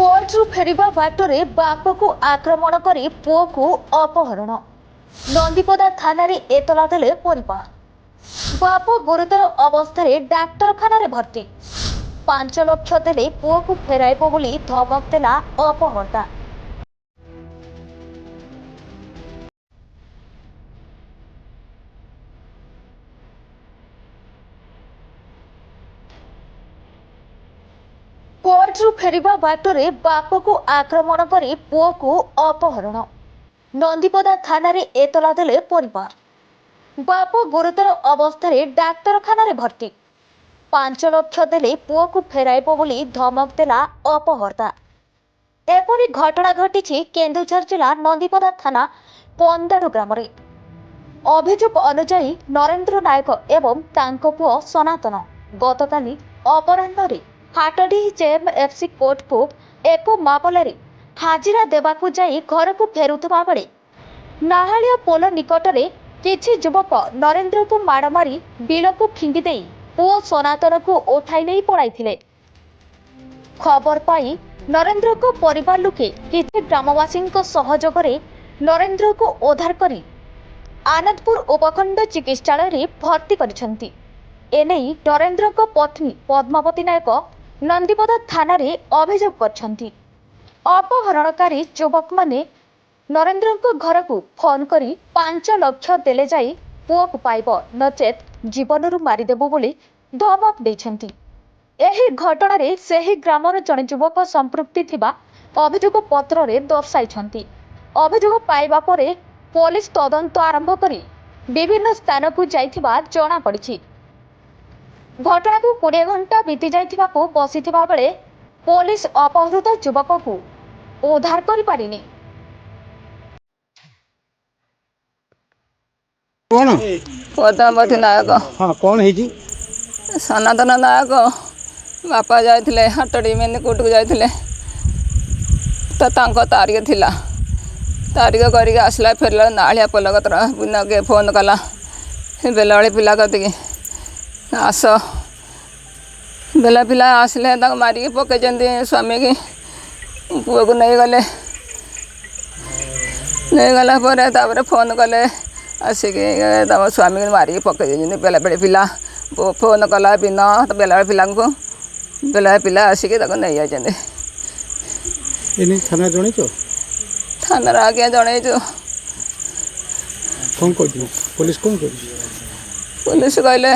କୋର୍ଟରୁ ଫେରିବା ବାଟରେ ବାପକୁ ଆକ୍ରମଣ କରି ପୁଅକୁ ଅପହରଣ। ନନ୍ଦିପଦା ଥାନାରେ ଏତଲା ଦେଲେ ପରିବାର। ବାପ ଗୁରୁତର ଅବସ୍ଥାରେ ଡାକ୍ତରଖାନାରେ ଭର୍ତ୍ତି। 5 ଲକ୍ଷ ଦେଲେ ପୁଅକୁ ଫେରାଇବ ବୋଲି ଧମକ ଦେଲା ଅପହର୍ତ୍ତା। କୋର୍ଟରୁ ଫେରିବା ବାଟରେ ବାପକୁ ଆକ୍ରମଣ କରି ପୁଅକୁ ଅପହରଣ। ନନ୍ଦିପଦା ଥାନାରେ ଏତଲା ଦେଲେ ପରିବାର। ବାପ ଗୁରୁତର ଅବସ୍ଥାରେ ଡାକ୍ତରଖାନାରେ ଭର୍ତ୍ତି। 5 ଲକ୍ଷ ଦେଲେ ପୁଅକୁ ଫେରାଇବ ବୋଲି ଧମକ ଦେଲା ଅପହର୍ତ୍ତା। ଏପରି ଘଟଣା ଘଟିଛି କେନ୍ଦୁଝର ଜିଲ୍ଲା ନନ୍ଦିପଦା ଥାନା ପନ୍ଦାଡୁ ଗ୍ରାମରେ। ଅଭିଯୋଗ ଅନୁଯାୟୀ ନରେନ୍ଦ୍ର ନାୟକ ଏବଂ ତାଙ୍କ ପୁଅ ସନାତନ ଗତକାଲି ଅପରାହ୍ନରେ ହାଟଡିହି ଜେଏମ୍ଏଫସି କୋର୍ଟକୁ ଏକ ମାମଲାରେ ହାଜିରା ଦେବାକୁ ଯାଇ ଘରକୁ ଫେରୁଥିବା ବେଳେ ନାହାଳିଆ ପୋଲ ନିକଟରେ କିଛି ଯୁବକ ନରେନ୍ଦ୍ରକୁ ମାଡ଼ ମାରି ବିଲକୁ ଫିଙ୍ଗି ଦେଇ ପୁଅ ସନାତନକୁ ଉଠାଇ ନେଇ ପଳାଇଥିଲେ। ଖବର ପାଇ ନରେନ୍ଦ୍ରଙ୍କ ପରିବାର ଲୋକେ କିଛି ଗ୍ରାମବାସୀଙ୍କ ସହଯୋଗରେ ନରେନ୍ଦ୍ରକୁ ଉଦ୍ଧାର କରି ଆନନ୍ଦପୁର ଉପଖଣ୍ଡ ଚିକିତ୍ସାଳୟରେ ଭର୍ତ୍ତି କରିଛନ୍ତି। ଏନେଇ ନରେନ୍ଦ୍ରଙ୍କ ପତ୍ନୀ ପଦ୍ମାବତୀ ନାୟକ ନନ୍ଦିପଦା ଥାନାରେ ଅଭିଯୋଗ କରିଛନ୍ତି। ଅପହରଣକାରୀ ଯୁବକମାନେ ନରେନ୍ଦ୍ରଙ୍କ ଘରକୁ ଫୋନ୍ କରି 5 ଲକ୍ଷ ଦେଲେ ଯାଇ ପୁଅକୁ ପାଇବ, ନଚେତ୍ ଜୀବନରୁ ମାରିଦେବୁ ବୋଲି ଧମକ ଦେଇଛନ୍ତି। ଏହି ଘଟଣାରେ ସେହି ଗ୍ରାମର ଜଣେ ଯୁବକ ସମ୍ପୃକ୍ତି ଥିବା ଅଭିଯୋଗ ପତ୍ରରେ ଦର୍ଶାଇଛନ୍ତି। ଅଭିଯୋଗ ପାଇବା ପରେ ପୋଲିସ ତଦନ୍ତ ଆରମ୍ଭ କରି ବିଭିନ୍ନ ସ୍ଥାନକୁ ଯାଇଥିବା ଜଣାପଡ଼ିଛି। ଘଟଣାକୁ 20 ଘଣ୍ଟା ବିତି ଯାଇଥିବାକୁ ବସିଥିବା ବେଳେ ପୋଲିସ ଅପହୃତ ଯୁବକକୁ ଉଦ୍ଧାର କରିପାରିନି। କଣ ପଦ୍ମାବତୀ ନାୟକ। ହଁ କଣ ହେଇଛି? ସନାତନ ନାୟକ ବାପା ଯାଇଥିଲେ ହାଟଡି ମେନିକୋଟକୁ ଯାଇଥିଲେ, ତ ତାଙ୍କ ତାରିଖ ଥିଲା। ତାରିଖ କରିକି ଆସିଲା, ଫେରିଲା ନାଳିଆ ପୋଲ କତର ପିଲାକେ ଫୋନ୍ କଲା। ବେଲବାଳି ପିଲା କତିକି ଆସ, ବେଲା ପିଲା ଆସିଲେ ତାଙ୍କୁ ମାରିକି ପକେଇଛନ୍ତି। ସ୍ୱାମୀକି ପୁଅକୁ ନେଇଗଲେ। ନେଇଗଲା ପରେ ତାପରେ ଫୋନ୍ କଲେ ଆସିକି ତମ ସ୍ୱାମୀକି ମାରିକି ପକେଇ ଦେଇଛନ୍ତି। ବେଲାବେଳି ପିଲା ଫୋନ୍ କଲା ବିନ ବେଲାବେଳି ପିଲାଙ୍କୁ, ବେଲାବେଳି ପିଲା ଆସିକି ତାକୁ ନେଇଯାଇଛନ୍ତି। ଏନେ ଥାନା ଜଣେଇଛ? ଥାନାରେ ଆଜ୍ଞା ଜଣେଇଛୁ। କ'ଣ କହିଥିଲ? ପୋଲିସ କ'ଣ କରୁଛି? ପୋଲିସ କହିଲେ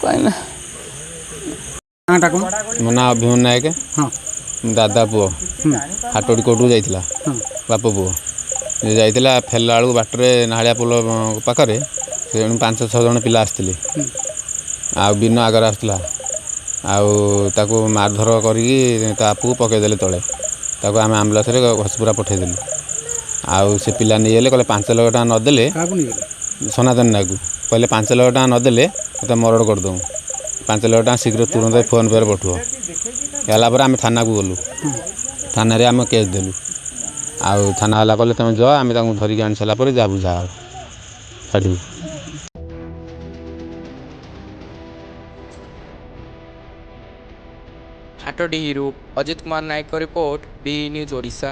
କହିଲେ ନାଁଟା କ'ଣ? ମୋ ନାଁ ଅଭିମନ୍ୟୁ ନାୟକ। ହଁ ଦାଦା ପୁଅ ହାଟଡି କୋର୍ଟକୁ ଯାଇଥିଲା। ହଁ ବାପ ପୁଅ ଯାଇଥିଲା, ଫେରିଲା ବେଳକୁ ବାଟରେ ନାହାଳିଆ ପୋଲ ପାଖରେ ସେ 5-6 ଜଣ ପିଲା ଆସିଥିଲେ। ଆଉ ବିନ ଆଗରେ ଆସିଥିଲା, ଆଉ ତାକୁ ମାରଧର କରିକି ତା ପୁଅକୁ ପକେଇଦେଲେ ତଳେ। ତାକୁ ଆମେ ଆମ୍ବୁଲାନ୍ସରେ ଘସିପୁରା ପଠେଇଦେଲୁ। ଆଉ ସେ ପିଲା ନେଇଗଲେ, କହିଲେ 5 ଲକ୍ଷ ଟଙ୍କା ନଦେଲେ, କାହାକୁ ନେଇଗଲେ? ସନାତନ ନାୟକୁ କହିଲେ 5 ଲକ୍ଷ ଟଙ୍କା ନଦେଲେ ତତେ ମରଡ଼ କରିଦେବୁ। 5 ଲକ୍ଷ ଟଙ୍କା ଶୀଘ୍ର ତୁରନ୍ତ ଫୋନ୍ ପେରେ ପଠୁଅ। ହେଲା ପରେ ଆମେ ଥାନାକୁ ଗଲୁ। ଥାନାରେ ଆମେ କେସ୍ ଦେଲୁ। ଆଉ ଥାନା ହେଲା କହିଲେ ତମେ ଯାଅ, ଆମେ ତାଙ୍କୁ ଧରିକି ଆଣି ସାରିଲା ପରେ ଯାହା ବୁଝା ହେବ ଛାଡ଼ିବୁ। ହାଟଡିହିରୁ ଅଜିତ କୁମାର ନାୟକଙ୍କ ରିପୋର୍ଟ, BE ନ୍ୟୁଜ୍ ଓଡ଼ିଶା।